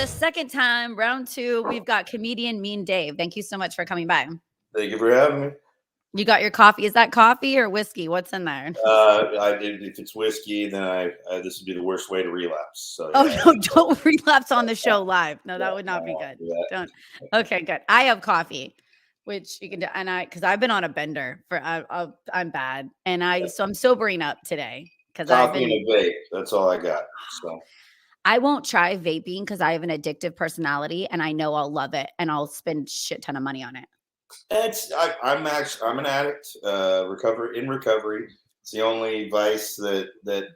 the second time, round two, we've got comedian Mean Dave. Thank you so much for coming by. Thank you for having me. You got your coffee. Is that coffee or whiskey? What's in there? If it's whiskey, then this would be the worst way to relapse. So Oh yeah. no, don't relapse on the show live. No, that Yeah, would not be no, good. do that. Don't. Okay, good. I have coffee, which you can do, and because I've been on a bender for I'm bad, and so I'm sobering up today because I've Coffee and been. a vape. That's all I got. So I won't try vaping because I have an addictive personality, and I know I'll love it, and I'll spend shit ton of money on it. I'm an addict. Recovery. It's the only vice that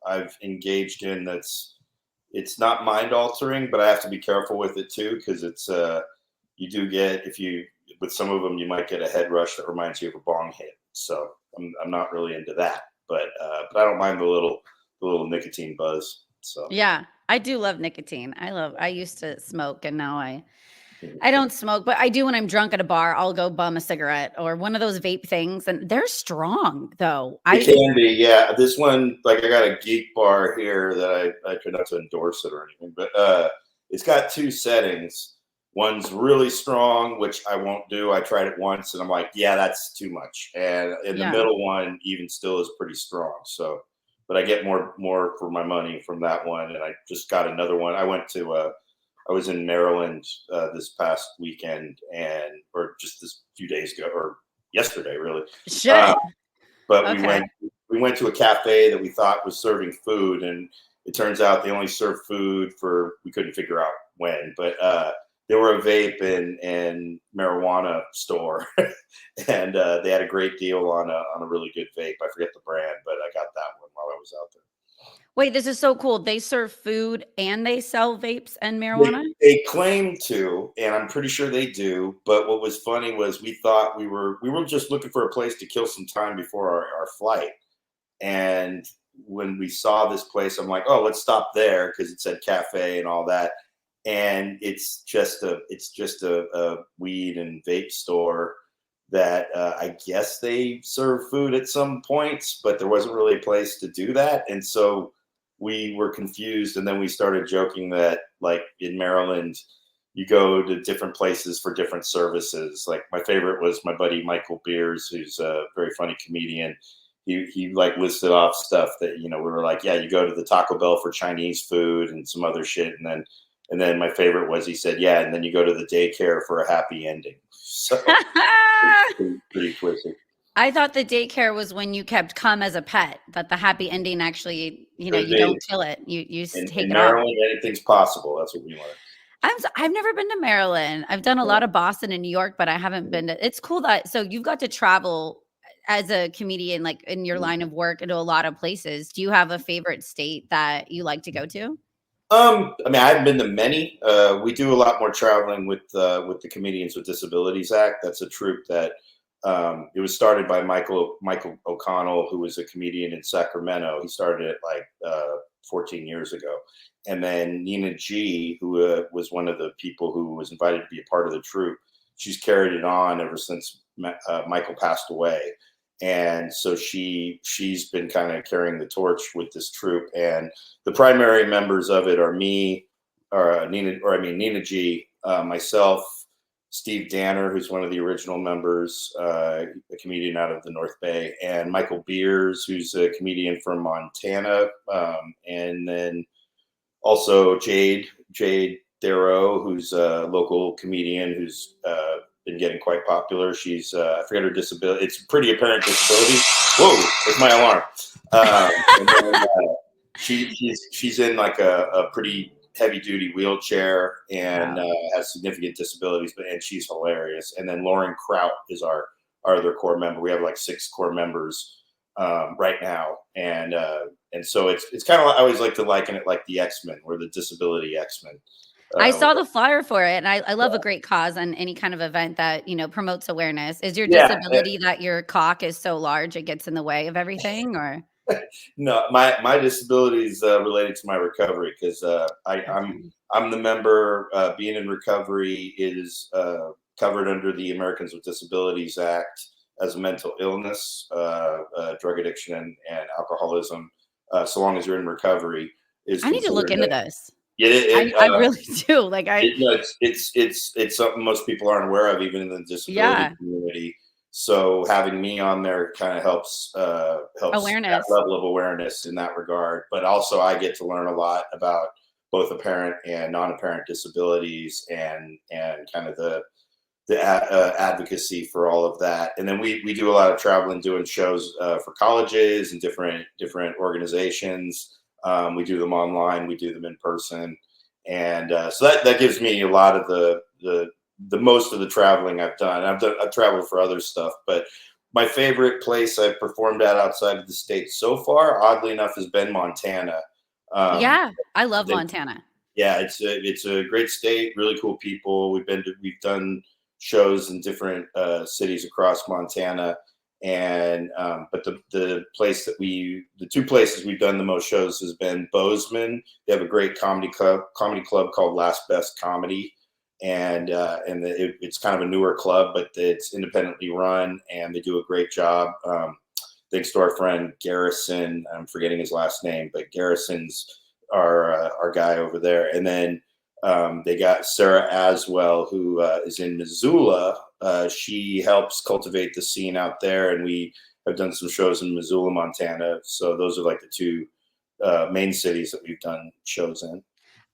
I've engaged in. It's not mind altering, but I have to be careful with it too because it's you do get with some of them you might get a head rush that reminds you of a bong hit. So I'm not really into that, but I don't mind the little nicotine buzz. So Yeah, I do love nicotine. I used to smoke and now I don't smoke, but I do when I'm drunk at a bar, I'll go bum a cigarette or one of those vape things. And they're strong though. it can be, yeah. This one, like I got a geek bar here that I try not to endorse it or anything, but it's got two settings. One's really strong, which I won't do. I tried it once and I'm like, yeah, that's too much. And in the middle one, even still is pretty strong. So, but I get more for my money from that one. And I just got another one. I was in Maryland this past weekend or just this few days ago or yesterday, really. Shit. But we went to a cafe that we thought was serving food, and it turns out they only serve food we couldn't figure out when, but they were a vape and marijuana store, and they had a great deal on a really good vape. I forget the brand, but I got that one while I was out there. Wait, this is so cool. They serve food and they sell vapes and marijuana? They claim to, and I'm pretty sure they do. But what was funny was we thought we were just looking for a place to kill some time before our flight. And when we saw this place, I'm like, oh, let's stop there because it said cafe and all that. And it's just a weed and vape store that I guess they serve food at some points, but there wasn't really a place to do that. And so we were confused, and then we started joking that, like, in Maryland, you go to different places for different services. Like, my favorite was my buddy Michael Beers, who's a very funny comedian. He like listed off stuff that, we were like, yeah, you go to the Taco Bell for Chinese food and some other shit, and then my favorite was he said, yeah, and then you go to the daycare for a happy ending. So pretty twisted. I thought the daycare was when you kept cum as a pet, that the happy ending actually, you Could don't be. kill it. You take In it off. Maryland, anything's possible. That's what we learned. I've never been to Maryland. I've done a lot of Boston and New York, but I haven't been to. It's cool that so you've got to travel as a comedian, like in your line of work, into a lot of places. Do you have a favorite state that you like to go to? I mean, I haven't been to many. We do a lot more traveling with the Comedians with Disabilities Act. That's a troupe that it was started by Michael O'Connell, who was a comedian in Sacramento. He started it like 14 years ago. And then Nina G, who was one of the people who was invited to be a part of the troupe, she's carried it on ever since Michael passed away. And so she's been kind of carrying the torch with this troupe. And the primary members of it are Nina G, myself, Steve Danner, who's one of the original members, a comedian out of the North Bay, and Michael Beers, who's a comedian from Montana, and then also Jade Darrow, who's a local comedian who's been getting quite popular. She's I forget her disability. It's a pretty apparent disability. Whoa, there's my alarm. And then, she's in like a pretty heavy duty wheelchair and has significant disabilities, and she's hilarious. And then Lauren Kraut is our other core member. We have like 6 core members right now, and so it's kind of, I always like to liken it like the X-Men, or the disability X-Men. I saw the flyer for it, and I love a great cause on any kind of event that promotes awareness. Is your disability that your cock is so large it gets in the way of everything, or? No, my disability is related to my recovery, because I'm the member. Being in recovery is covered under the Americans with Disabilities Act as a mental illness, drug addiction, and alcoholism. So long as you're in recovery, I need to look into this. Yeah, I really do. Like no, it's something most people aren't aware of, even in the disability yeah, community. So having me on there kind of helps that awareness. level of awareness in that regard. But also, I get to learn a lot about both apparent and non-apparent disabilities, and kind of the advocacy for all of that. And then we do a lot of traveling, doing shows for colleges and different organizations. We do them online, we do them in person, and so that gives me a lot of the most of the traveling I've done. I've traveled for other stuff, but my favorite place I've performed at outside of the state so far, oddly enough, has been Montana. Um, Yeah, I love they Montana. Yeah, it's a great state, really cool people. We've done shows in different cities across Montana, and but the two places we've done the most shows has been Bozeman. They have a great comedy club called Last Best Comedy, and it's kind of a newer club, but it's independently run, and they do a great job. Thanks to our friend Garrison, I'm forgetting his last name, but Garrison's our guy over there. And then they got Sarah Aswell, who is in Missoula. She helps cultivate the scene out there, and we have done some shows in Missoula, Montana. So those are like the two main cities that we've done shows in.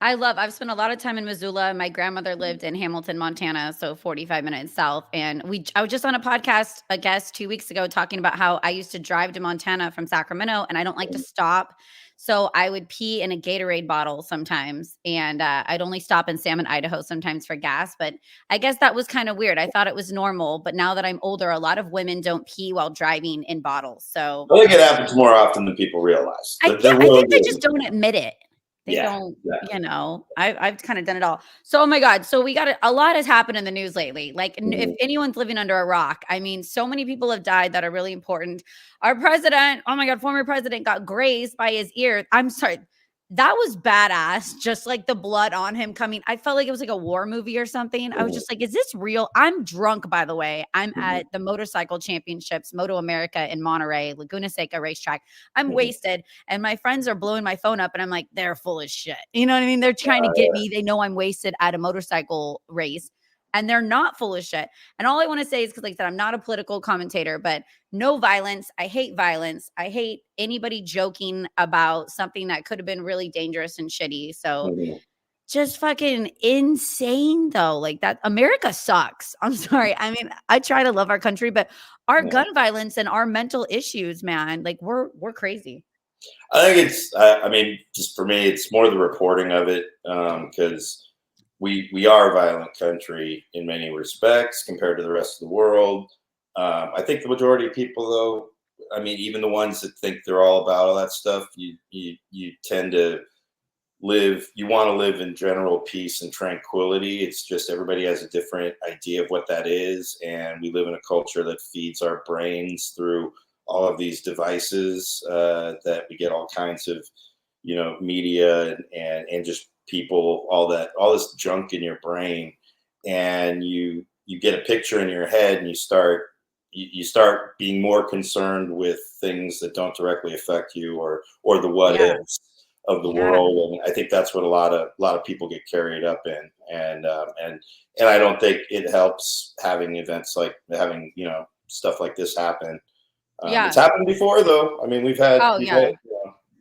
I've spent a lot of time in Missoula. My grandmother lived in Hamilton, Montana, so 45 minutes south. And I was just on a podcast, a guest 2 weeks ago, talking about how I used to drive to Montana from Sacramento and I don't like to stop. So I would pee in a Gatorade bottle sometimes. And I'd only stop in Salmon, Idaho sometimes for gas. But I guess that was kind of weird. I thought it was normal. But now that I'm older, a lot of women don't pee while driving in bottles. So I think it happens more often than people realize. The I road think they just is, don't admit it. They yeah, don't, exactly. I've kind of done it all. So, oh my God. So we got a lot has happened in the news lately. Like if Mhm. anyone's living under a rock, I mean, so many people have died that are really important. Our president, oh my God, former president got grazed by his ear. I'm sorry. That was badass. Just like the blood on him coming. I felt like it was like a war movie or something. I was Mhm. just like, is this real? I'm drunk, by the way. I'm Mhm. at the motorcycle championships, Moto America in Monterey, Laguna Seca racetrack. I'm Mhm. wasted. And my friends are blowing my phone up and I'm like, they're full of shit. You know what I mean? They're trying to get me. They know I'm wasted at a motorcycle race and they're not full of shit. And all I want to say is because, like I said, I'm not a political commentator, but no violence. I hate violence. I hate anybody joking about something that could have been really dangerous and shitty. So Mhm. just fucking insane though. Like that America sucks. I'm sorry. I mean, I try to love our country, but our Yeah. gun violence and our mental issues, man, like we're crazy. I think I mean, just for me, it's more the reporting of it, because we are a violent country in many respects compared to the rest of the world. I think the majority of people, though, I mean, even the ones that think they're all about all that stuff, you tend to you want to live in general peace and tranquility. It's just everybody has a different idea of what that is, and we live in a culture that feeds our brains through all of these devices, that we get all kinds of media, and just people, all this junk in your brain, and you get a picture in your head, and you start being more concerned with things that don't directly affect you, or the what Yeah. ifs of the Yeah. world. And I think that's what a lot of people get carried up in. And I don't think it helps having events like having stuff like this happen. It's Yeah. happened before, though. I mean, Oh, yeah.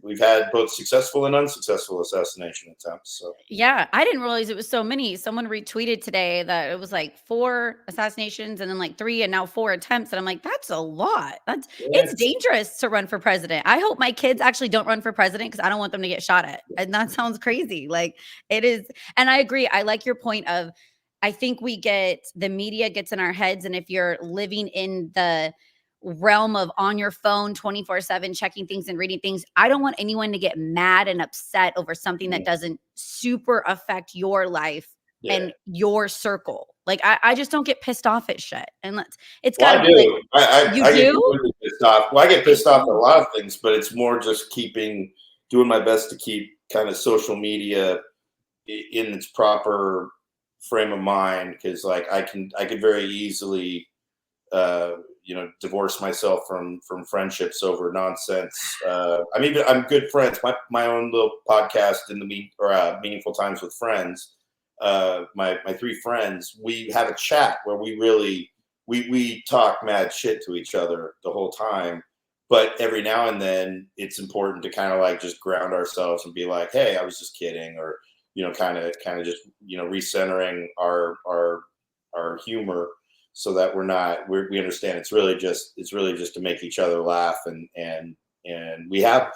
we've had both successful and unsuccessful assassination attempts. So Yeah. I didn't realize it was so many. Someone retweeted today that it was like 4 assassinations and then like 3 and now 4 attempts. And I'm like, that's a lot. It's yeah, dangerous to run for president. I hope my kids actually don't run for president because I don't want them to get shot at. And that sounds crazy. Like it is. And I agree. I like your point of I think the media gets in our heads. And if you're living in the realm of on your phone 24/7 checking things and reading things. I don't want anyone to get mad and upset over something that doesn't super affect your life yeah. and your circle. Like I just don't get pissed off at shit. And it's got Well, to I be like do. you I get do? completely pissed off. Well, I get I pissed off at a do. lot of things, but it's more just doing my best to keep kind of social media in its proper frame of mind, because like I could very easily uh divorce myself from friendships over nonsense. I'm good friends. My own little podcast in the Meaningful Times with Friends. My three friends, we have a chat where we talk mad shit to each other the whole time. But every now and then, it's important to kind of like just ground ourselves and be like, "Hey, I was just kidding," or kind of just recentering our humor, so that we understand it's really just to make each other laugh, and we have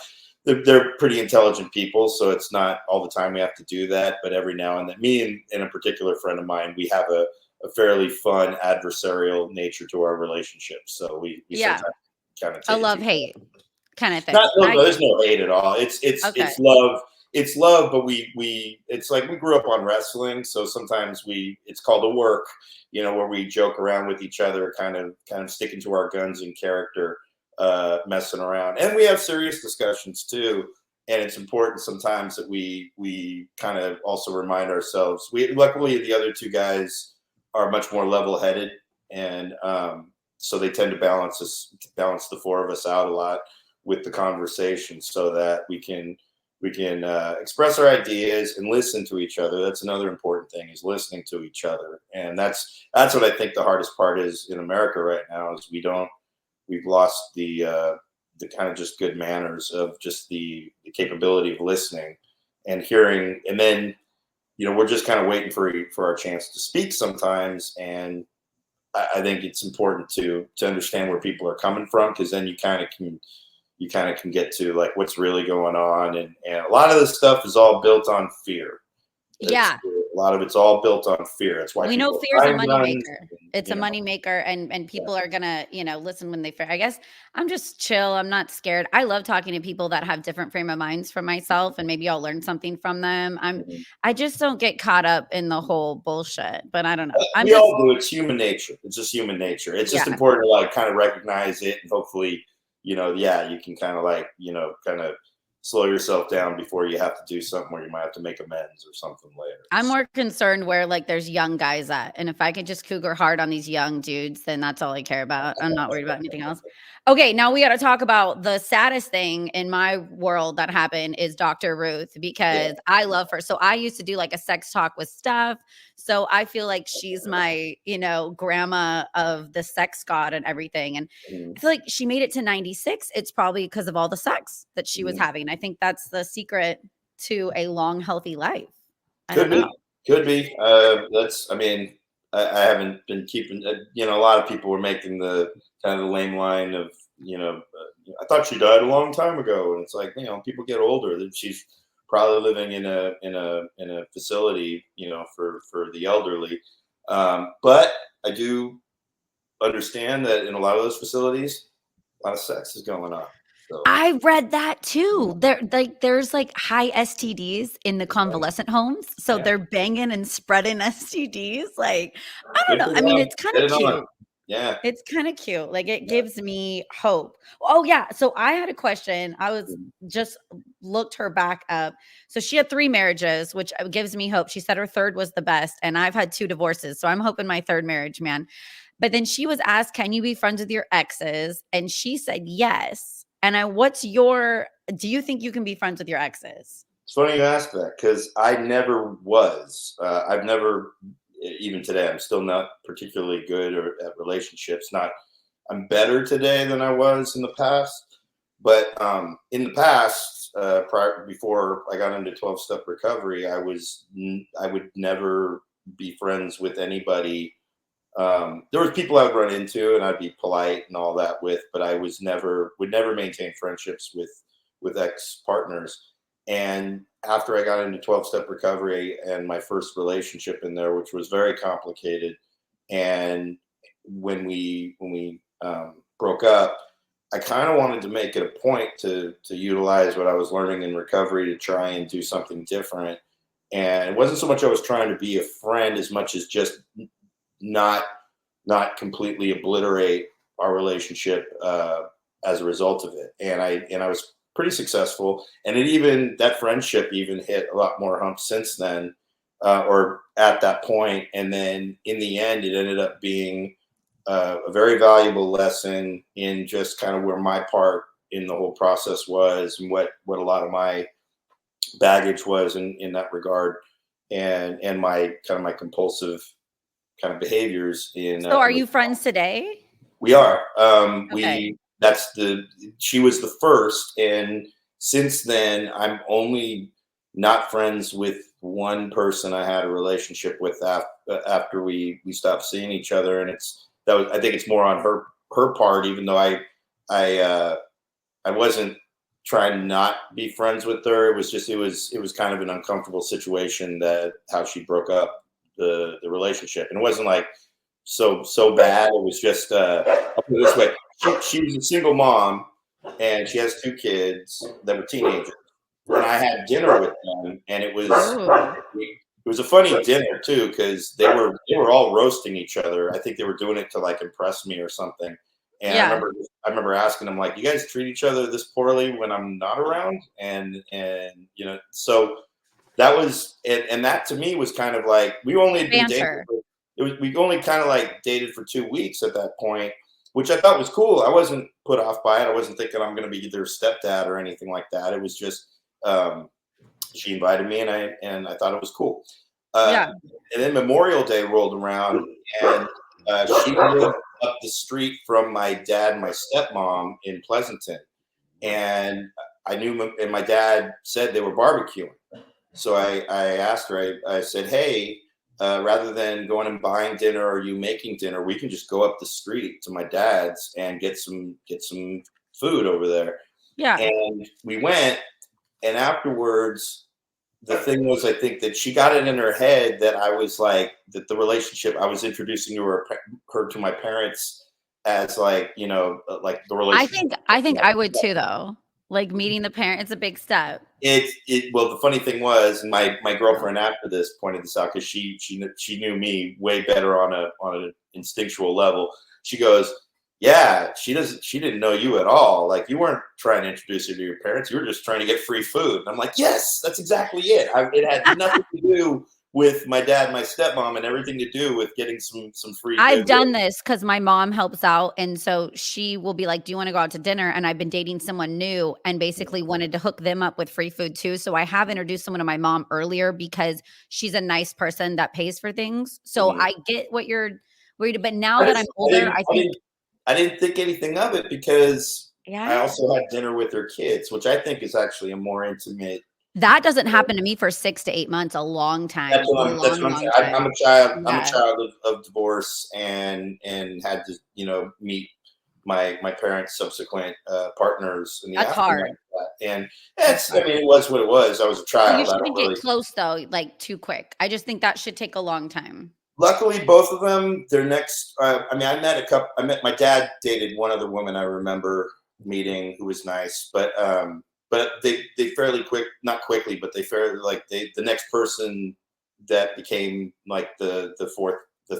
they're pretty intelligent people, so it's not all the time we have to do that, but every now and then, me and a particular friend of mine, we have a fairly fun adversarial nature to our relationship, so we Yeah. sometimes kind of A take it love too hate kind of not thing. no, there's no hate at all. Okay. It's love. It's love, but we it's like we grew up on wrestling, so sometimes it's called a work, where we joke around with each other, kind of sticking to our guns in character, messing around, and we have serious discussions too. And it's important sometimes that we kind of also remind ourselves. We luckily the other two guys are much more level headed, and so they tend to balance the four of us out a lot with the conversation, so that we can express our ideas and listen to each other. That's another important thing, is listening to each other, and that's what I think the hardest part is in America right now, is we've lost the kind of just good manners of just the capability of listening and hearing, and then we're just kind of waiting for our chance to speak sometimes. And I think it's important to understand where people are coming from, because then you kind of can get to like what's really going on, and a lot of this stuff is all built on fear. Yeah. A lot of it's all built on fear. That's why We know people fear are is a buying guns. moneymaker. It's a moneymaker, and people are gonna, listen when they fear. I guess I'm just chill. I'm not scared. I love talking to people that have different frame of minds from myself, and maybe I'll learn something from them. Mhm. I just don't get caught up in the whole bullshit. But I don't know. I'm We just all do. It's human nature. It's just human nature. It's just yeah. important to like kind of recognize it, and hopefully, yeah, you can kind of like, kind of slow yourself down before you have to do something where you might have to make amends or something later. I'm more concerned where like there's young guys at. And if I could just cougar hard on these young dudes, then that's all I care about. I'm not worried about anything else. Okay, now we got to talk about the saddest thing in my world that happened is Dr. Ruth, Yeah. because I love her. So I used to do like a sex talk with Steph. So I feel like she's my, grandma of the sex god and everything. And Mhm. I feel like she made it to 96. It's probably because of all the sex that she was Mhm. having. I think that's the secret to a long, healthy life. I don't Could know. be, could be. That's. I mean, I haven't been keeping. A lot of people were making the kind of the lame line of, I thought she died a long time ago, and it's like, people get older. That she's probably living in a facility, for the elderly. But I do understand that in a lot of those facilities, a lot of sex is going on. So I read that yeah, too. There's like high STDs in the convalescent homes, so yeah, they're banging and spreading STDs. Like, I don't good know. for I mean, them. it's kind Get of it on. cute. Yeah. It's kind of cute. Like it Yeah. gives me hope. Oh yeah. So I had a question. I was Mhm. just looked her back up. So she had 3 marriages, which gives me hope. She said her third was the best, and I've had 2 divorces. So I'm hoping my third marriage, man. But then she was asked, "Can you be friends with your exes?" And she said yes. And do you think you can be friends with your exes? It's funny you ask that, because I never was. I've never, even today, I'm still not particularly good at relationships. Not, I'm better today than I was in the past. But in the past, before I got into 12-step recovery, I would never be friends with anybody. There was people I would run into, and I'd be polite and all that with, but I would never maintain friendships with ex partners. And after I got into 12-step recovery and my first relationship in there, which was very complicated, and when we broke up, I kind of wanted to make it a point to utilize what I was learning in recovery to try and do something different. And it wasn't so much I was trying to be a friend as much as just not completely obliterate our relationship, as a result of it. And I was pretty successful, and that friendship even hit a lot more humps since then, or at that point. And then in the end, it ended up being a very valuable lesson in just kind of where my part in the whole process was, and what a lot of my baggage was in that regard, and my kind of my compulsive kind of behaviors So are in the you friends today? we are. Okay. That's the She was the first, and since then I'm only not friends with one person I had a relationship with after we stopped seeing each other, and I think it's more on her part, even though I I wasn't trying to not be friends with her. It was just it was kind of an uncomfortable situation that how she broke up the relationship, and it wasn't like so bad. It was just I'll put it this way: she was a single mom, and she has two kids that were teenagers. And I had dinner with them, and Oh, it was a funny dinner too because they were all roasting each other. I think they were doing it to like impress me or something. And yeah. I remember asking them like, "You guys treat each other this poorly when I'm not around?" And you know, so that was and that to me was kind of like we only had been dating. Banter. We only kind of like dated for 2 weeks at that point, which I thought was cool. I wasn't put off by it. I wasn't thinking I'm going to be their stepdad or anything like that. It was just um, she invited me, and I thought it was cool. Uh, Yeah. and then Memorial Day rolled around, and she lived up the street from my dad and my stepmom in Pleasanton, and and my dad said they were barbecuing. So I asked her, I said, hey, rather than going and buying dinner or you making dinner, we can just go up the street to my dad's and get some food over there. Yeah. And we went, and afterwards, the thing was, I think that she got it in her head that I was like that the relationship I was introducing her to my parents as like like the relationship. I think I would too though. Like meeting the parent, it's a big step. Well, the funny thing was my girlfriend after this pointed this out because she knew me way better on an instinctual level. She goes, yeah, she didn't know you at all. Like you weren't trying to introduce her to your parents. You were just trying to get free food. And I'm like, yes, that's exactly it. It had nothing to do with my dad, and my stepmom, and everything to do with getting some free I've goods. done this because my mom helps out, and so she will be like, "Do you wanna go out to dinner?" And I've been dating someone new and basically wanted to hook them up with free food too, so I have introduced someone to my mom earlier because she's a nice person that pays for things, so Mhm. I get what you're worried but now that I'm I older, I think I didn't think anything of it because I yeah? also had dinner with her kids, which I think is actually a more intimate. That doesn't happen to me for 6 to 8 months, a long time, a That's long, what I'm saying. long I'm time. a child. I'm a Yeah, child of divorce, and had to meet my parents' subsequent partners in the that's aftermath hard. of that. And That's I hard. mean, it was what it was. I was a But you child. I shouldn't don't get really. close though, like, too quick. I just think that should take a long time. Luckily, both of them, their next. I mean, I met a couple. I met my dad dated one other woman I remember meeting who was nice, but they fairly quick, not quickly, but they fairly like the next person that became like the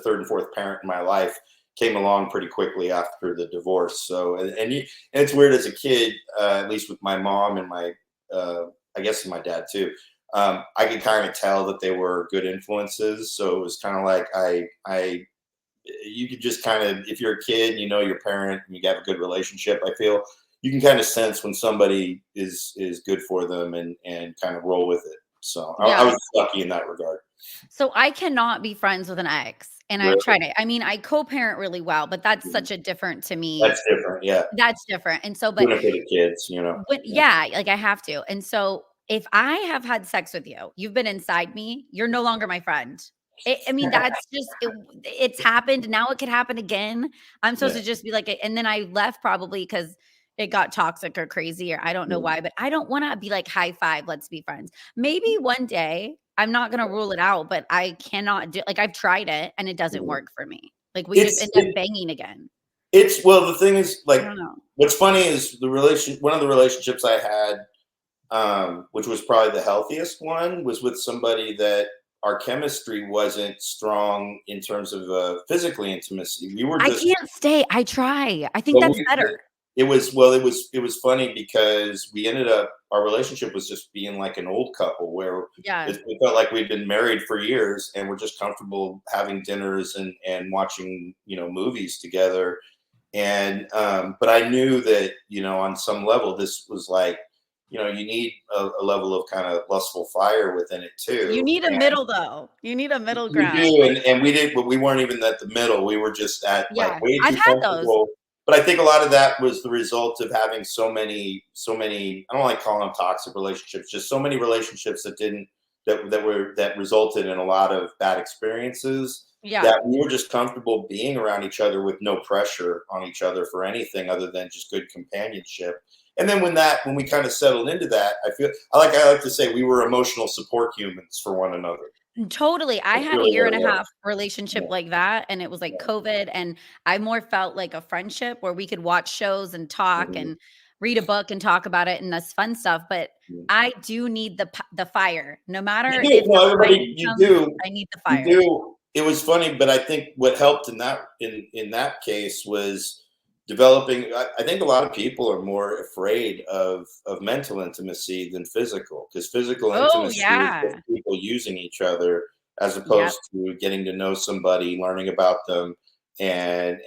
third and fourth parent in my life came along pretty quickly after the divorce. So and it's weird as a kid, at least with my mom and my I guess my dad too. I could kind of tell that they were good influences. So it was kind of like you could just kind of, if you're a kid, and you know your parent, and you have a good relationship. I feel you can kind of sense when somebody is good for them and kind of roll with it. So I Yeah. was lucky in that regard. So I cannot be friends with an ex, and I've Really, tried it. I mean, I co-parent really well, but that's Mhm. such a different to me. That's different. Yeah, That's different. And so, but doing it for the kids, you know. when Yeah. yeah, like I have to. And so if I have had sex with you, you've been inside me, you're no longer my friend. I mean, that's just it's happened. Now it could happen again. I'm supposed Yeah. to just be like, and then I left probably because it got toxic or crazy, or I don't know Mhm. why, but I don't want to be like high five, let's be friends. Maybe one day I'm not gonna rule it out, but I cannot do like I've tried it and it doesn't Mhm. work for me. Like we just It's end up it, banging again. it's well, the thing is, I like, don't know. what's funny is one of the relationships I had, which was probably the healthiest one, was with somebody that our chemistry wasn't strong in terms of physically intimacy. We were I just, can't stay. I try. I think well, that's better. it was funny because we ended up our relationship was just being like an old couple where Yeah. it felt like we'd been married for years and we're just comfortable having dinners and watching movies together. And but I knew that on some level this was like you need a level of kind of lustful fire within it You too. need a middle though. You need a middle You ground. do, Like, and we did, but we weren't even at the middle. We were just at like yeah, way I've too had those. comfortable. But I think a lot of that was the result of having so many. I don't like calling them toxic relationships. Just so many relationships that resulted in a lot of bad experiences. Yeah. That we were just comfortable being around each other with no pressure on each other for anything other than just good companionship. And then when we kind of settled into that, I like to say we were emotional support humans for one another. Totally. I That's had a really year what and it a was. half relationship Yeah, like that, and it was like yeah. COVID, and I more felt like a friendship where we could watch shows and talk Mhm, and read a book and talk about it and that's fun stuff, but mhm. I do need the fire. No You matter do. if the No, everybody, fighting you comes, do. I need the You fire. do. It was funny, but I think what helped in that case was developing. I think a lot of people are more afraid of mental intimacy than physical, because physical Oh, intimacy is just yeah. people using each other as Yep. opposed to getting to know somebody, learning about them, and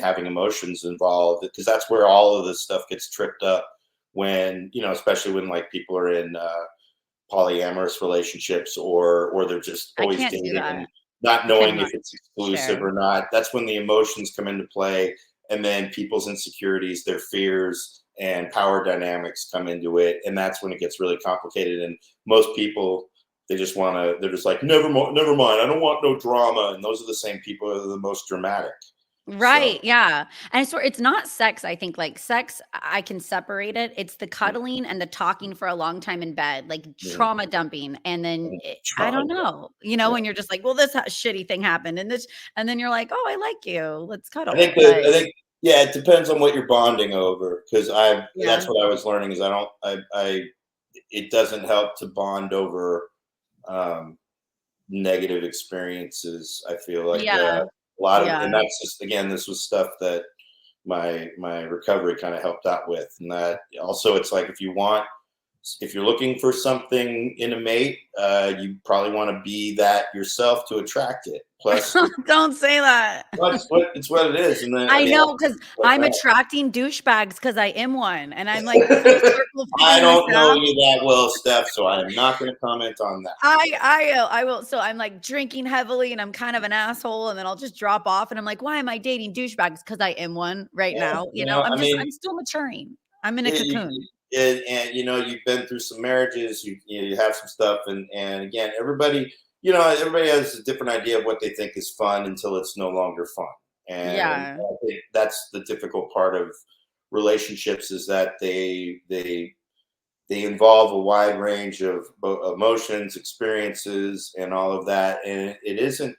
having emotions involved. Because that's where all of this stuff gets tripped up when especially when like people are in polyamorous relationships or they're just I always can't do dating and that. not I knowing cannot if it's exclusive share. or not. That's when the emotions come into play, and then people's insecurities, their fears and power dynamics come into it, and that's when it gets really complicated. And most people, they're just like, never mind, I don't want no drama. And those are the same people that are the most dramatic. So Right, yeah, and I swear it's not sex, I think, like, sex, I can separate it, it's the cuddling and the talking for a long time in bed, like, mhm, trauma dumping, and then I trauma. don't know, Yeah. when you're just like, "Well, this shitty thing happened, and this," and then you're like, "Oh, I like you, let's I cuddle," think that but I think yeah, it depends on what you're bonding over. Because yeah. that's what I was learning is I don't I it doesn't help to bond over um, negative experiences. I feel like Yeah, a lot of, yeah. and that's just again, this was stuff that my recovery kind of helped out with, and that also it's like if you're looking for something in a mate, you probably want to be that yourself to attract it. Plus, Don't say that. it's what it is, and then I I mean, know, because 'cause like I'm that. attracting douchebags because I am one, and I'm, like, full circle I figuring this don't know out. you that well, Steph, so I am not going to comment on that. I will. So I'm like drinking heavily and I'm kind of an asshole and then I'll just drop off and I'm like, why am I dating douchebags? Because I am one right Yeah, now. I'm I mean, I'm still maturing. I'm in a it, cocoon. and you've been through some marriages, you have some stuff, and again, everybody has a different idea of what they think is fun until it's no longer fun, and Yeah. I think that's the difficult part of relationships is that they involve a wide range of emotions, experiences, and all of that. And it isn't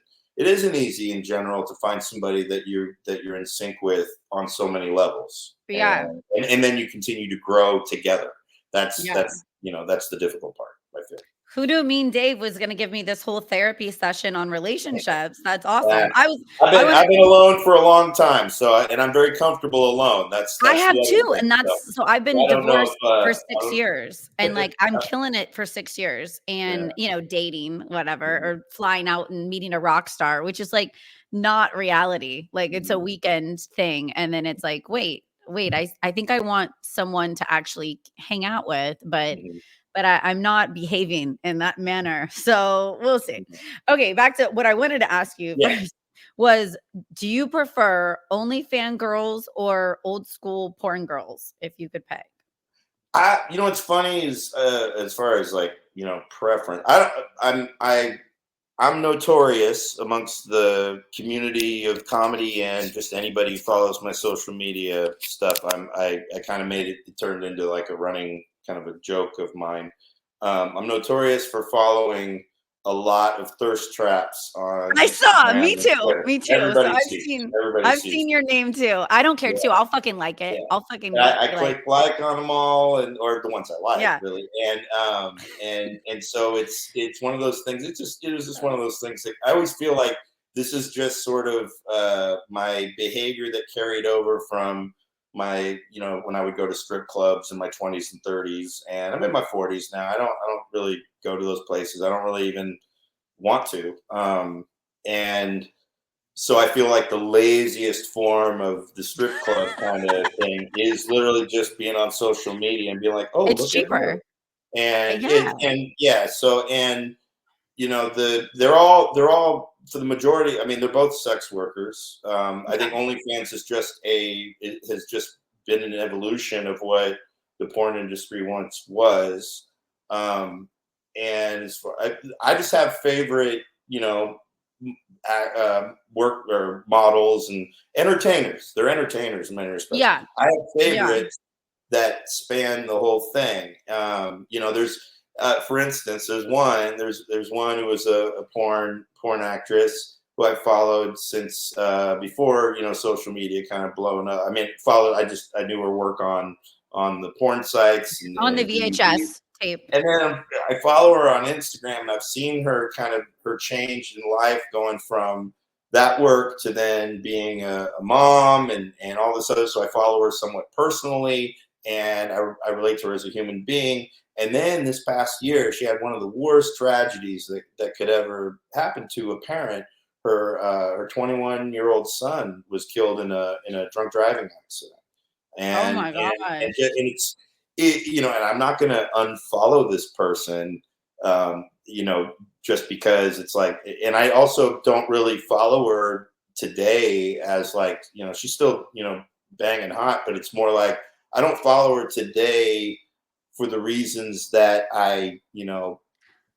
easy in general to find somebody that you're in sync with on so many levels, Yeah. and then you continue to grow together. That's Yeah. that's that's the difficult part, I feel. Who knew Mean Dave was gonna give me this whole therapy session on relationships? That's Yeah. awesome. I've I been was I've been alone for a long time, so and I'm very comfortable alone. I That's the have other too, thing. and So that's so I've been I don't know if divorced for I 6 don't. years, and, like, I'm killing it for 6 years Yeah. and, dating, whatever, Mhm, or flying out and meeting a rock star, which is, like, not reality. Like, it's a mhm, weekend thing, and then it's like, "Wait, I think I want someone to actually hang out with, but mhm, I'm not behaving in that manner." So, we'll see. mhm. Okay, back to what I wanted to ask you Yeah. first was, do you prefer only girls or old school porn girls if you could pick? What's funny is as far as like preference. I don't. I'm notorious amongst the community of comedy and just anybody who follows my social media stuff. I kind of made it. It turned into like a running kind of a joke of mine. I'm notorious for following a lot of thirst traps on I saw, Instagram and Twitter. me too. So Everybody sees. Everybody I've sees. seen your name too. I don't care too. I'll fucking like it. Yeah. I'll fucking I like, click like on them all, and or the ones I like, yeah. really, and so it's one of those things. It was just one of those things that I always feel like this is just sort of my behavior that carried over from when I would go to strip clubs in my 20s and 30s, and I'm in my 40s now. I don't really go to those places. I don't really even want to. And so I feel like the laziest form of the strip club kind of thing is literally just being on social media and being like, oh, It's look at her. cheaper. And Yeah. yeah, so, and they're all for the majority. I mean, they're both sex workers. I think Yeah. OnlyFans it has just been an evolution of what the porn industry once was. Um, and as far, I just have favorite, work or models and entertainers. They're entertainers in many respects. Yeah. I have Yeah. favorites that span the whole thing. There's for instance, there's one who was a porn actress who I followed since before social media kind of blowing up. I mean, followed. I knew her work on the porn sites On the and DVDs. VHS tape. And then I follow her on Instagram, and I've seen her change in life, going from that work to then being a mom and all this other. So I follow her somewhat personally, and I relate to her as a human being. And then this past year, she had one of the worst tragedies that could ever happen to a parent. Her 21-year-old son was killed in a drunk driving accident, Oh and my and gosh. and I'm not going to unfollow this person, just because it's like. And I also don't really follow her today as like, she's still banging hot, but it's more like I don't follow her today for the reasons that I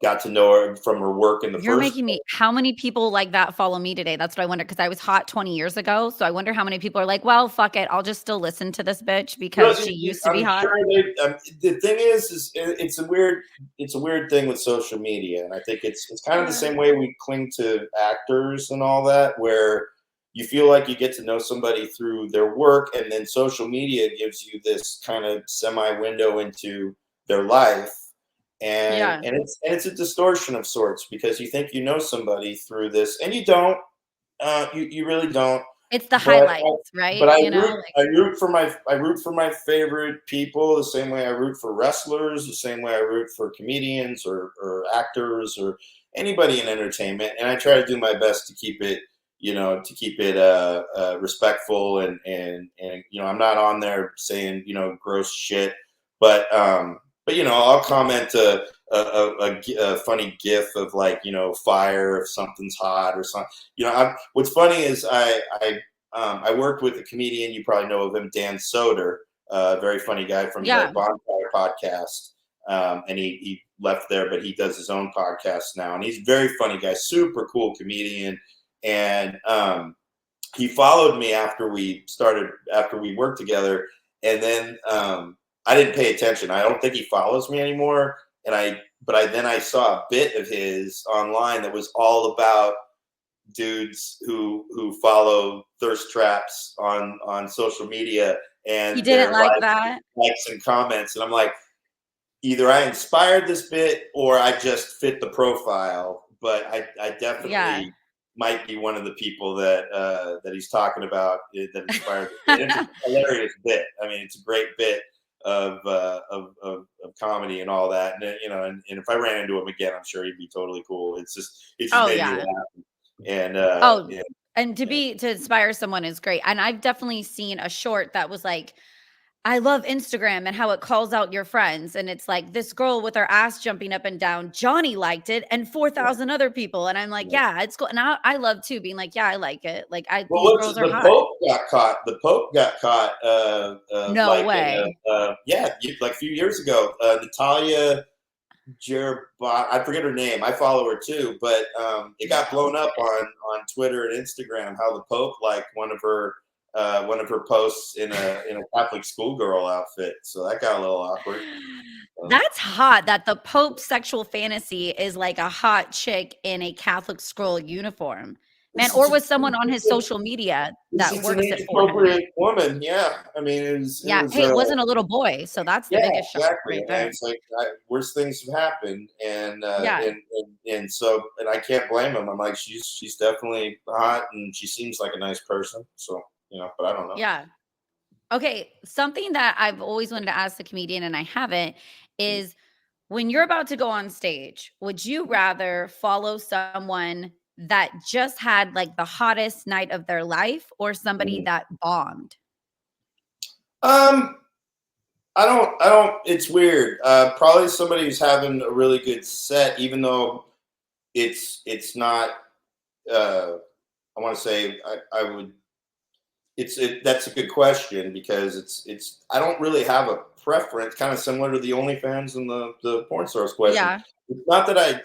got to know her from her work in the You're first making me place. how many people like that follow me today? That's what I wonder, because I was hot 20 years ago, so I wonder how many people are like, "Well, fuck it, I'll just still listen to this bitch because she used to be I'm hot." sure the thing is it's a weird thing with social media, and I think it's kind of the Yeah. same way we cling to actors and all that, where you feel like you get to know somebody through their work, and then social media gives you this kind of semi window into their life, and Yeah. it's a distortion of sorts, because you think you know somebody through this, and you don't. You really don't. It's the But highlights, but right? I You know? root Like, I root for my favorite people the same way I root for wrestlers, the same way I root for comedians or actors or anybody in entertainment, and I try to do my best to keep it respectful, and I'm not on there saying gross shit, but I'll comment a funny gif of like fire if something's hot or something. What's funny is I worked with a comedian, you probably know of him, Dan Soder, a very funny guy from the yeah. Bonfire podcast. And he left there, but he does his own podcast now. And he's a very funny guy, super cool comedian. And he followed me after we worked together. And then I didn't pay attention. I don't think he follows me anymore. Then I saw a bit of his online that was all about dudes who follow thirst traps on social media He and didn't their like that? likes and comments, and I'm like, either I inspired this bit or I just fit the profile, but I Yeah. definitely might be one of the people that he's talking about, that inspired the bit. It's a hilarious bit. I mean, it's a great bit of comedy and all that, and if I ran into him again, I'm sure he'd be totally cool. It just Oh, made me yeah. laugh. And Oh, yeah, and yeah. to inspire someone is great, and I've definitely seen a short that was like, "I love Instagram and how it calls out your friends," and it's like, this girl with her ass jumping up and down, Johnny liked it, and Yeah, 4,000 other people, and I'm like, yeah. "Yeah, it's cool," and I love too being like, "Yeah, I like it," like, Well, these what's girls are the hot. Pope got caught? The Pope got caught, No like in way. yeah, like a few years ago. Natalia Jerba, I forget her name. I follow her too, but it got No. blown up on Twitter and Instagram how the Pope liked one of her posts in a Catholic schoolgirl outfit. So that got a little awkward. So, That's hot that the Pope's sexual fantasy is like a hot chick in a Catholic scroll uniform. Man, it's, or it's, was someone on his it's, social media that it's an works age it for him. appropriate woman. Yeah, I mean it Yeah, was hey, it wasn't a little boy, so that's the yeah, biggest shock exactly. right And there. it's like worse things have happened, Yeah, and I can't blame him. I'm like, she's definitely hot, and she seems like a nice person. So but I don't know. yeah. Okay, something that I've always wanted to ask the comedian and I haven't is when you're about to go on stage, would you rather follow someone that just had like the hottest night of their life or somebody Mhm. that bombed? Um, I don't, it's weird. Probably somebody who's having a really good set, even though it's not, uh, I want to say I would, that's a good question because I don't really have a preference, kind of similar to the OnlyFans and the porn stars question. Yeah. It's not that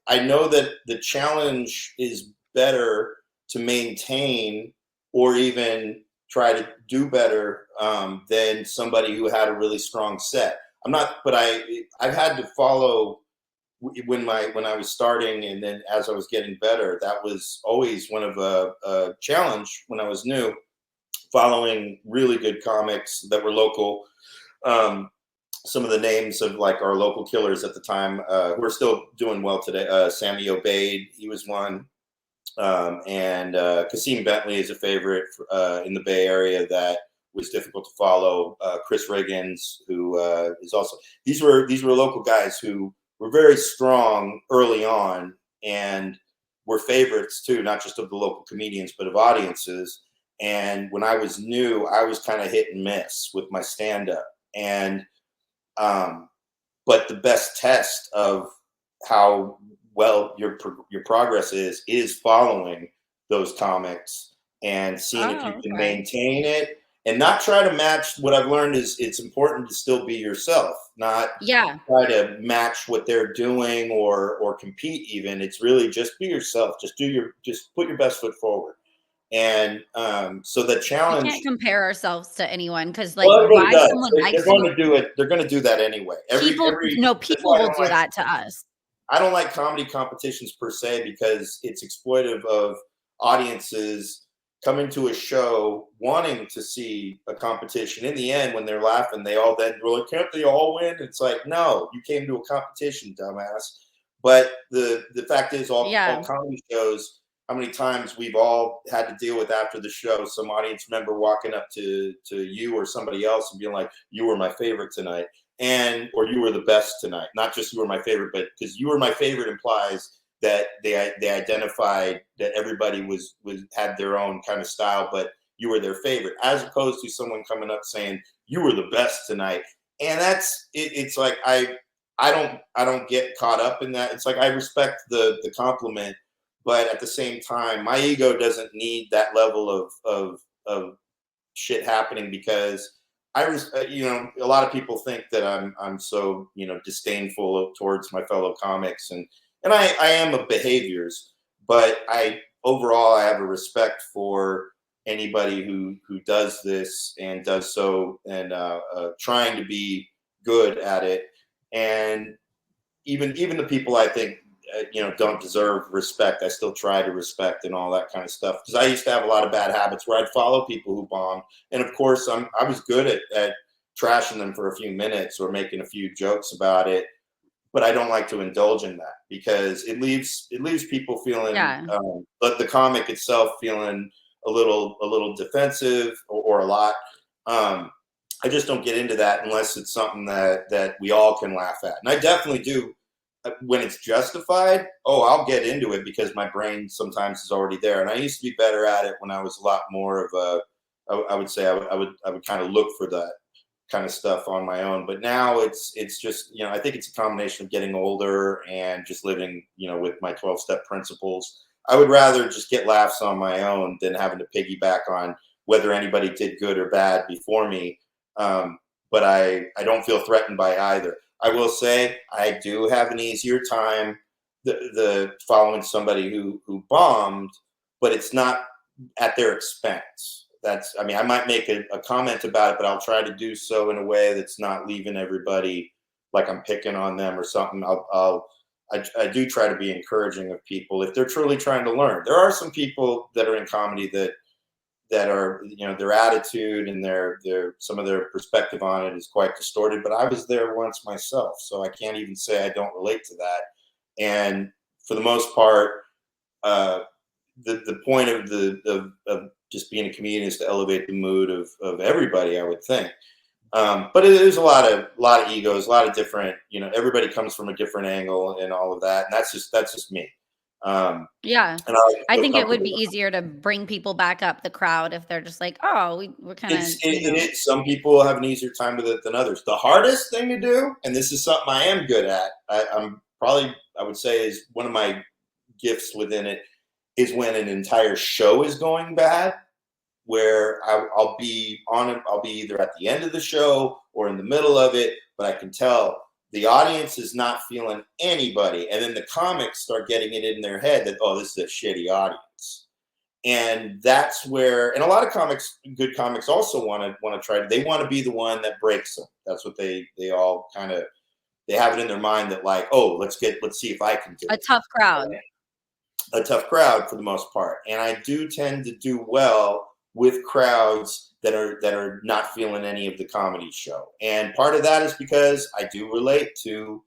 I know that the challenge is better to maintain or even try to do better than somebody who had a really strong set. I'm not, but I've had to follow when I was starting, and then as I was getting better, that was always one of a challenge when I was new, following really good comics that were local. Um, some of the names of like our local killers at the time who are still doing well today. Sammy Obeid, he was one. And Kasim Bentley is a favorite in the Bay Area that was difficult to follow. Chris Riggins, who is also, these were local guys who were very strong early on and were favorites too, not just of the local comedians but of audiences. And when I was new, I was kind of hit and miss with my stand up. And um, but the best test of how well your progress is following those comics and seeing if you Oh, can okay. maintain it and not try to match. What I've learned is it's important to still be yourself, not Yeah. try to match what they're doing or compete. Even it's really just be yourself. Just put your best foot forward. And so the We can't challenge. compare ourselves to anyone because, like, Well, everybody why does. someone They're likes going you, to do it. They're going to do that anyway. people Every. no, That's people why I will don't do like. that to us. I don't like comedy competitions per se because it's exploitive of audiences coming to a show wanting to see a competition. In the end, when they're laughing, they all then go like, "Can't they all win?" It's like, no, you came to a competition, dumbass. But the fact is, all Yeah. comedy shows, how many times we've all had to deal with after the show, some audience member walking up to you or somebody else and being like, "You were my favorite tonight." And or you were the best tonight. Not just you were my favorite, but because you were my favorite implies that they identified that everybody was had their own kind of style, but you were their favorite, as opposed to someone coming up saying you were the best tonight. And that's it, it's like I don't get caught up in that. It's like I respect the compliment, but at the same time, my ego doesn't need that level of shit happening because a lot of people think that I'm so disdainful towards my fellow comics, and I am of behaviors, but I overall I have a respect for anybody who does this and does so and trying to be good at it. And even the people I think don't deserve respect, I still try to respect and all that kind of stuff. Because I used to have a lot of bad habits where I'd follow people who bombed, and of course I was good at trashing them for a few minutes or making a few jokes about it. But I don't like to indulge in that because it leaves people feeling, Yeah. but the comic itself feeling a little defensive or a lot. Um, I just don't get into that unless it's something that we all can laugh at, and I definitely do when it's justified. Oh, I'll get into it because my brain sometimes is already there, and I used to be better at it when I was a lot more of a. I would say I would kind of look for that kind of stuff on my own. But now it's just I think it's a combination of getting older and just living with my 12-step principles. I would rather just get laughs on my own than having to piggyback on whether anybody did good or bad before me. But I don't feel threatened by either. I will say I do have an easier time the following somebody who bombed, but it's not at their expense. That's, I mean, I might make a comment about it, but I'll try to do so in a way that's not leaving everybody like I'm picking on them or something. I do try to be encouraging of people if they're truly trying to learn. There are some people that are in comedy that are their attitude and their some of their perspective on it is quite distorted. But I was there once myself, so I can't even say I don't relate to that. And for the most part, uh, the point of of just being a comedian is to elevate the mood of everybody, I would think. But there's a lot of egos, a lot of different, everybody comes from a different angle and all of that, and that's just me. Um, Yeah. and I like to I feel think it would be comfortable. easier to bring people back up the crowd if they're just like, "Oh, we're kinda," It is. Some people have an easier time with it than others. The hardest thing to do, and this is something I am good at, I'm probably, I would say, is one of my gifts within it, is when an entire show is going bad, where I'll be on it. I'll be either at the end of the show or in the middle of it, but I can tell the audience is not feeling anybody, and then the comics start getting it in their head that, oh, this is a shitty audience. And that's where, and a lot of comics, good comics, also want to try. They want to be the one that breaks them. That's what they all kind of, they have it in their mind that, like, oh, let's see if I can do a it. tough crowd. A tough crowd for the most part, and I do tend to do well with crowds that are not feeling any of the comedy show. And part of that is because I do relate to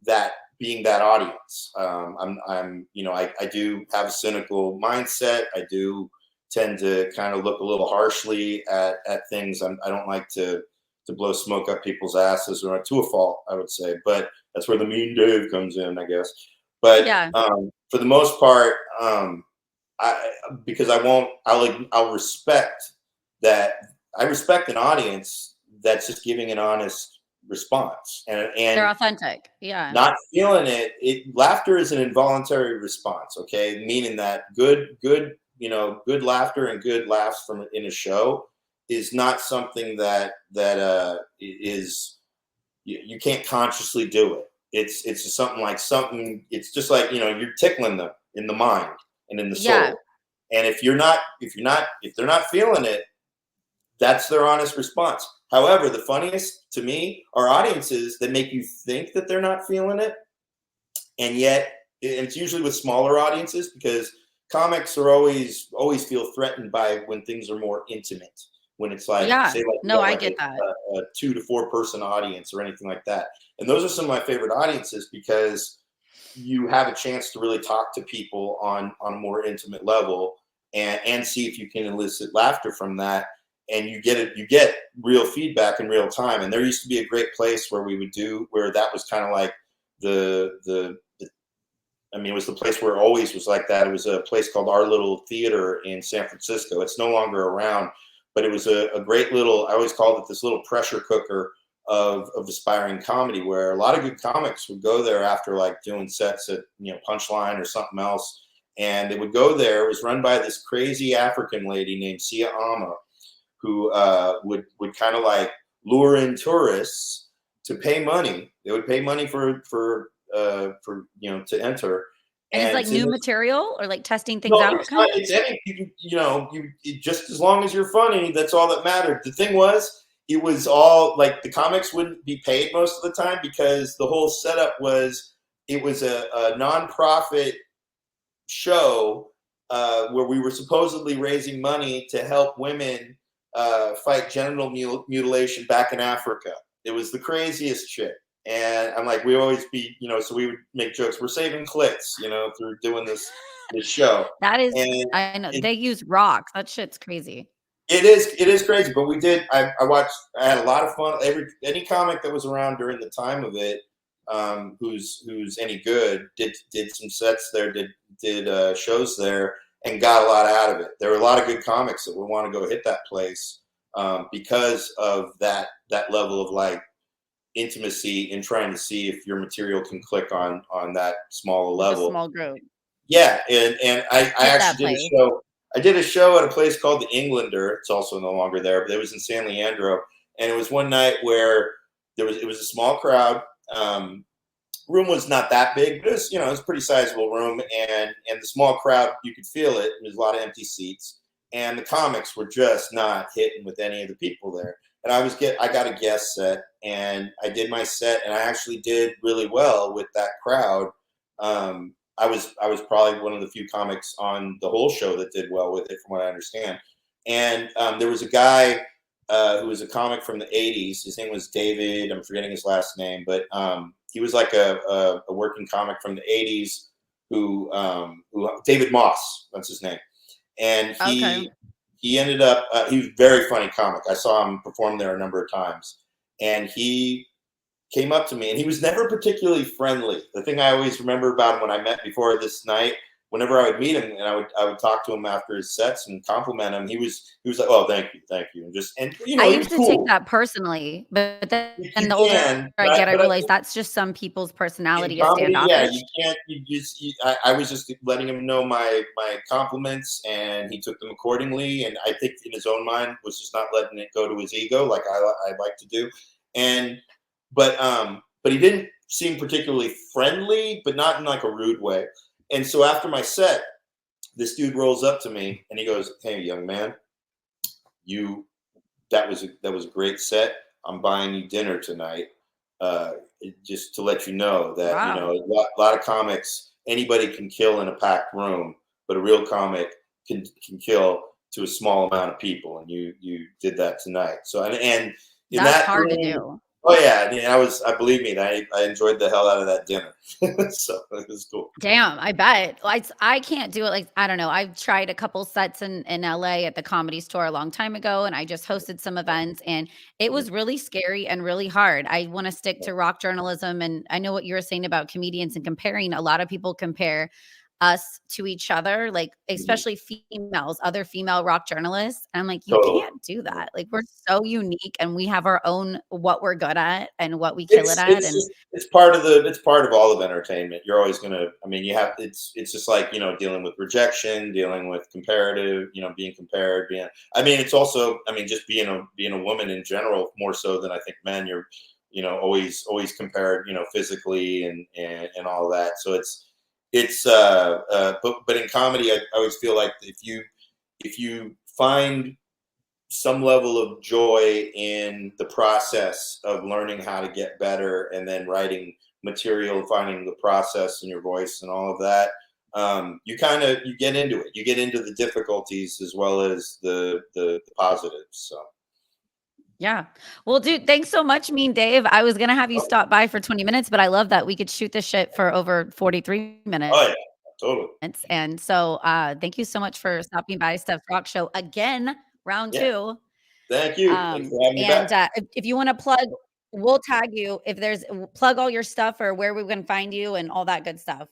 that, being that audience. I do have a cynical mindset. I do tend to kind of look a little harshly at things. I don't like to blow smoke up people's asses, or to a fault, I would say. But that's where the mean Dave comes in, I guess. But Yeah. for the most part, I because I won't. I'll respect that. I respect an audience that's just giving an honest response, They're and authentic. Yeah. not feeling it. Laughter is an involuntary response. Okay, meaning that good laughter and good laughs from in a show is not something that is, you can't consciously do it. It's just something like something. It's just like, you're tickling them in the mind and in the Yeah. soul. And if they're not feeling it, that's their honest response. However, the funniest to me are audiences that make you think that they're not feeling it, and yet, and it's usually with smaller audiences, because comics are always feel threatened by when things are more intimate. When it's like, Yeah. say, like you No, got I like get that. a 2 to 4 person audience or anything like that, and those are some of my favorite audiences, because you have a chance to really talk to people on a more intimate level, and see if you can elicit laughter from that, and you get real feedback in real time. And there used to be a great place where we would do, where that was kind of like the I mean, it was the place where it always was like that. It was a place called Our Little Theater in San Francisco. It's no longer around, but it was a great little, I always called it this little pressure cooker of aspiring comedy, where a lot of good comics would go there after, like, doing sets at, Punchline or something else. And they would go there. It was run by this crazy African lady named Sia Ama, who would kind of like lure in tourists to pay money. They would pay money for to enter, And it's and like it's in new this. material or like testing things No, out it's not. kind of? It's any. Just as long as you're funny, that's all that mattered. The thing was, it was all like, the comics wouldn't be paid most of the time, because the whole setup was, it was a nonprofit show, where we were supposedly raising money to help women fight genital mutilation back in Africa. It was the craziest shit. And I'm like, we always be, so we would make jokes. We're saving clits, through doing this show. That is, And I know it, they use rocks. That shit's crazy. it is crazy. But we did. I watched. I had a lot of fun. Any comic that was around during the time of it, who's any good, did some sets there, did shows there, and got a lot out of it. There were a lot of good comics that would want to go hit that place, because of that level of, like, intimacy, in trying to see if your material can click on that smaller With a level. small group. Yeah, and I Hit that actually did a place. show. I did a show at a place called the Englander. It's also no longer there, but it was in San Leandro, and it was one night where it was a small crowd. Room was not that big, but it was a pretty sizable room, and the small crowd, you could feel it. There's a lot of empty seats, and the comics were just not hitting with any of the people there. And I got a guest set, and I did my set, and I actually did really well with that crowd. I was probably one of the few comics on the whole show that did well with it, from what I understand. And there was a guy who was a comic from the '80s. His name was David. I'm forgetting his last name, but he was like a working comic from the '80s, who David Moss, that's his name, and Okay. he ended up he was a very funny comic. I saw him perform there a number of times, and he came up to me, and he was never particularly friendly. The thing I always remember about him when I met before this night, whenever I would meet him and I would talk to him after his sets and compliment him, he was like, "Oh, thank you," and just and I he used was to take cool. that personally, but then You the older can, I get, I but realize that's just some people's in personality is comedy, yeah, standoffish. you can't. I was just letting him know my compliments, and he took them accordingly. And I think in his own mind was just not letting it go to his ego, like I like to do. And but he didn't seem particularly friendly, but not in like a rude way. And so after my set, this dude rolls up to me and he goes, "Hey, young man, you that was a great set. I'm buying you dinner tonight. Uh, just to let you know that Wow. lot of comics anybody can kill in a packed room, but a real comic can kill to a small amount of people, and you did that tonight. So and in That's that hard to room, do. oh yeah, I believe me, I enjoyed the hell out of that dinner. So it was cool. Damn, I bet. Like, I can't do it, like, I don't know, I've tried a couple sets in LA at the Comedy Store a long time ago, and I just hosted some events, and it Mhm. was really scary and really hard. I wanna stick to rock journalism, and I know what you were saying about comedians and comparing. A lot of people compare us to each other, like, Mhm. especially females, other female rock journalists. And I'm like, "You Totally. can't do that." Like, we're so unique, and we have our own what we're good at and what we kill it at, It's and just it's part of all of entertainment. You're always gonna. I mean, you have it's just like dealing with rejection, dealing with comparative, being compared. Being I mean, it's also I mean just being a woman in general more so than I think men. You're always compared physically and all of that. So but in comedy, I always feel like if you find some level of joy in the process of learning how to get better and then writing material, finding the process in your voice and all of that, you get into it, you get into the difficulties as well as the positives. So yeah. Well, dude, thanks so much, Mean Dave. I was gonna have you oh, stop by for 20 minutes, but I love that we could shoot this shit for over 43 oh minutes. yeah, totally. And so, thank you so much for stopping by Steph's Rock Show again, round Yeah, 2. thanks for having me back. And if you want to plug, we'll tag you if there's plug all your stuff or where we can find you and all that good stuff.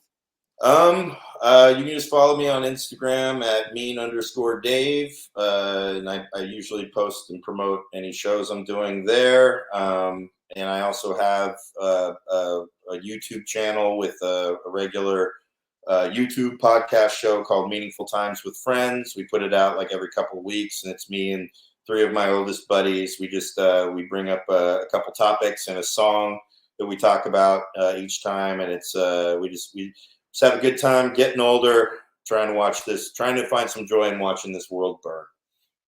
You can just follow me on Instagram at mean_Dave. And I usually post and promote any shows I'm doing there. And I also have a YouTube channel with a regular YouTube podcast show called Meaningful Times with Friends. We put it out like every couple of weeks, and it's me and three of my oldest buddies. We bring up a couple topics and a song that we talk about each time, and it's we just have a good time getting older, trying to find some joy in watching this world burn.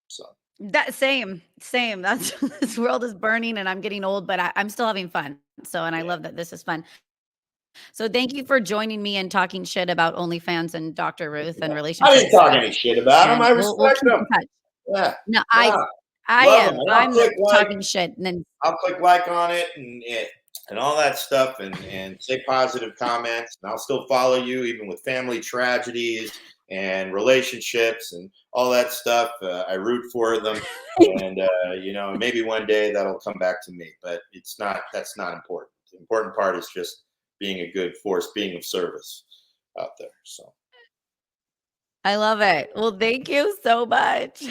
So That same. That's this world is burning and I'm getting old, but I'm still having fun. So, and I yeah, love that this is fun. So, thank you for joining me and talking shit about OnlyFans and Dr. Ruth and I didn't relationship talk stuff. any shit about them. And I we'll respect keep them. in touch. Yeah, No, nah, I love them, am. and I'm the talking shit, and then I'll click like on it and all that stuff and say positive comments, and I'll still follow you even with family tragedies and relationships and all that stuff. I root for them, and maybe one day that'll come back to me, but it's not. That's not important. The important part is just being a good force, being of service out there. So. I love it. Well, thank you so much.